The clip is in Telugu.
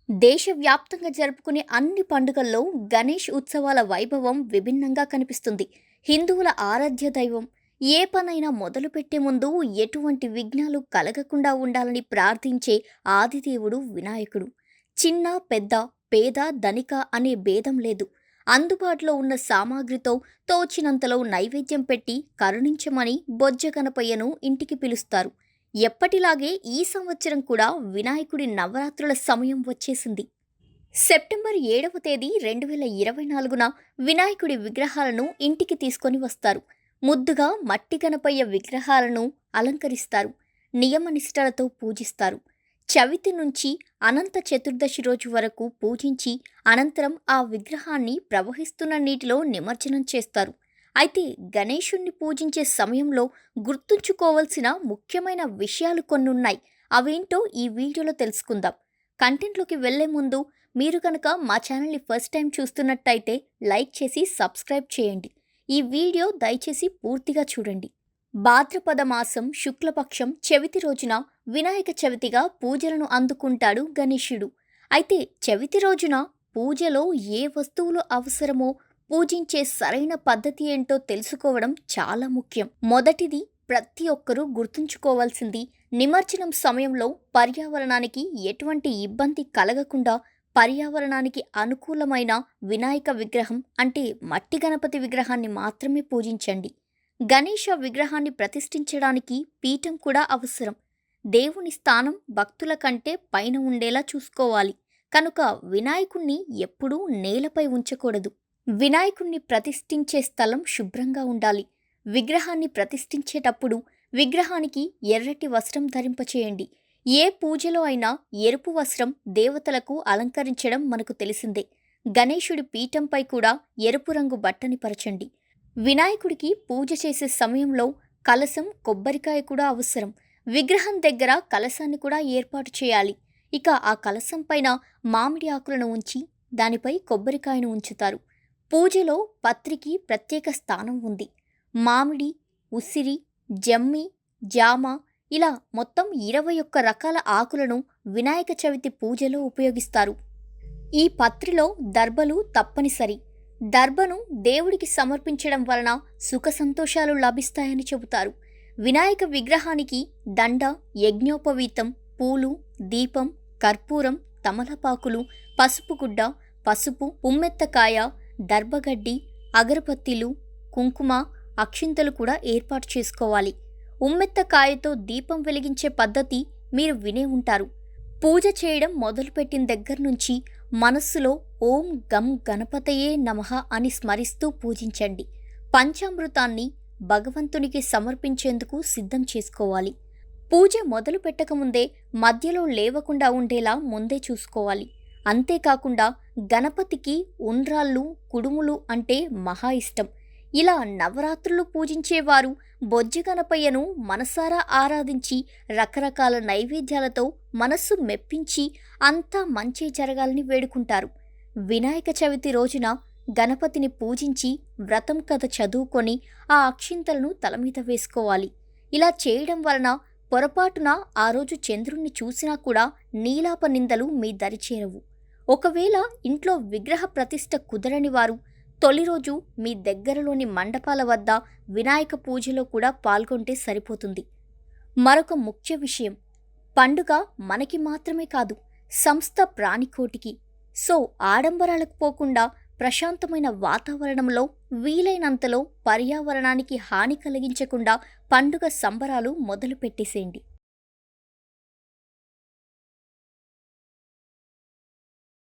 దేశవ్యాప్తంగా జరుపుకునే అన్ని పండుగల్లో గణేష్ ఉత్సవాల వైభవం విభిన్నంగా కనిపిస్తుంది. హిందువుల ఆరాధ్య దైవం. ఏ పనైనా మొదలుపెట్టే ముందు ఎటువంటి విఘ్నాలు కలగకుండా ఉండాలని ప్రార్థించే ఆదిదేవుడు వినాయకుడు. చిన్న, పెద్ద, పేద, ధనిక అనే భేదం లేదు. అందుబాటులో ఉన్న సామాగ్రితో తోచినంతలో నైవేద్యం పెట్టి కరుణించమని బొజ్జ గణపయ్యను ఇంటికి పిలుస్తారు. ఎప్పటిలాగే ఈ సంవత్సరం కూడా వినాయకుడి నవరాత్రుల సమయం వచ్చేసింది. సెప్టెంబర్ 7వ తేదీ 2024న వినాయకుడి విగ్రహాలను ఇంటికి తీసుకొని వస్తారు. ముద్దుగా మట్టి గణపయ్య విగ్రహాలను అలంకరిస్తారు. నియమనిష్టలతో పూజిస్తారు. చవితి నుంచి అనంత చతుర్దశి రోజు వరకు పూజించి అనంతరం ఆ విగ్రహాన్ని ప్రవహిస్తున్న నీటిలో నిమజ్జనం చేస్తారు. అయితే గణేశుణ్ణి పూజించే సమయంలో గుర్తుంచుకోవాల్సిన ముఖ్యమైన విషయాలు కొన్నున్నాయి. అవేంటో ఈ వీడియోలో తెలుసుకుందాం. కంటెంట్లోకి వెళ్లే ముందు మీరు కనుక మా ఛానల్ని ఫస్ట్ టైం చూస్తున్నట్టయితే లైక్ చేసి సబ్స్క్రైబ్ చేయండి. ఈ వీడియో దయచేసి పూర్తిగా చూడండి. భాద్రపద మాసం శుక్లపక్షం చవితి రోజున వినాయక చవితిగా పూజలను అందుకుంటాడు గణేశుడు. అయితే చవితి రోజున పూజలో ఏ వస్తువులు అవసరమో, పూజించే సరైన పద్ధతి ఏంటో తెలుసుకోవడం చాలా ముఖ్యం. మొదటిది, ప్రతి ఒక్కరూ గుర్తుంచుకోవాల్సింది, నిమజ్జనం సమయంలో పర్యావరణానికి ఎటువంటి ఇబ్బంది కలగకుండా పర్యావరణానికి అనుకూలమైన వినాయక విగ్రహం అంటే మట్టి గణపతి విగ్రహాన్ని మాత్రమే పూజించండి. గణేశ విగ్రహాన్ని ప్రతిష్ఠించడానికి పీఠం కూడా అవసరం. దేవుని స్థానం భక్తుల కంటే పైన ఉండేలా చూసుకోవాలి. కనుక వినాయకుణ్ణి ఎప్పుడూ నేలపై ఉంచకూడదు. వినాయకుణ్ణి ప్రతిష్ఠించే స్థలం శుభ్రంగా ఉండాలి. విగ్రహాన్ని ప్రతిష్ఠించేటప్పుడు విగ్రహానికి ఎర్రటి వస్త్రం ధరింపచేయండి. ఏ పూజలో అయినా ఎరుపు వస్త్రం దేవతలకు అలంకరించడం మనకు తెలిసిందే. గణేశుడి పీఠంపై కూడా ఎరుపు రంగు బట్టని పరచండి. వినాయకుడికి పూజ చేసే సమయంలో కలశం, కొబ్బరికాయ కూడా అవసరం. విగ్రహం దగ్గర కలశాన్ని కూడా ఏర్పాటు చేయాలి. ఇక ఆ కలశం పైన మామిడి ఆకులను ఉంచి దానిపై కొబ్బరికాయను ఉంచుతారు. పూజలో పత్రికి ప్రత్యేక స్థానం ఉంది. మామిడి, ఉసిరి, జమ్మి, జామ ఇలా మొత్తం 21 రకాల ఆకులను వినాయక చవితి పూజలో ఉపయోగిస్తారు. ఈ పత్రిలో దర్భలు తప్పనిసరి. దర్భను దేవుడికి సమర్పించడం వలన సుఖ సంతోషాలు లభిస్తాయని చెబుతారు. వినాయక విగ్రహానికి దండ, యజ్ఞోపవీతం, పూలు, దీపం, కర్పూరం, తమలపాకులు, పసుపు గుడ్డ, పసుపు, ఉమ్మెత్తకాయ, దర్భగడ్డి, అగరబత్తీలు, కుంకుమ, అక్షింతలు కూడా ఏర్పాటు చేసుకోవాలి. ఉమ్మెత్తకాయతో దీపం వెలిగించే పద్ధతి మీరు వినే ఉంటారు. పూజ చేయడం మొదలుపెట్టిన దగ్గర నుంచి మనస్సులో ఓం గం గణపతయే నమః అని స్మరిస్తూ పూజించండి. పంచామృతాన్ని భగవంతునికి సమర్పించేందుకు సిద్ధం చేసుకోవాలి. పూజ మొదలు పెట్టకముందే మధ్యలో లేవకుండా ఉండేలా ముందే చూసుకోవాలి. అంతేకాకుండా గణపతికి ఉండ్రాళ్ళు, కుడుములు అంటే మహా ఇష్టం. ఇలా నవరాత్రులు పూజించేవారు బొజ్జ గణపయ్యను మనసారా ఆరాధించి రకరకాల నైవేద్యాలతో మనస్సు మెప్పించి అంతా మంచి జరగాలని వేడుకుంటారు. వినాయక చవితి రోజున గణపతిని పూజించి వ్రతం కథ చదువుకొని ఆ అక్షింతలను తల మీద వేసుకోవాలి. ఇలా చేయడం వలన పొరపాటున ఆ రోజు చంద్రుణ్ణి చూసినా కూడా నీలాప నిందలు మీ దరిచేరవు. ఒకవేళ ఇంట్లో విగ్రహ ప్రతిష్ఠ కుదరని వారు తొలి రోజు మీ దగ్గరలోని మండపాల వద్ద వినాయక పూజలో కూడా పాల్గొంటే సరిపోతుంది. మరొక ముఖ్య విషయం, పండుగ మనకి మాత్రమే కాదు, సంస్థ ప్రాణికోటికి. సో ఆడంబరాలకు పోకుండా ప్రశాంతమైన వాతావరణంలో వీలైనంతలో పర్యావరణానికి హాని కలిగించకుండా పండుగ సంబరాలు మొదలు పెట్టేసేయండి.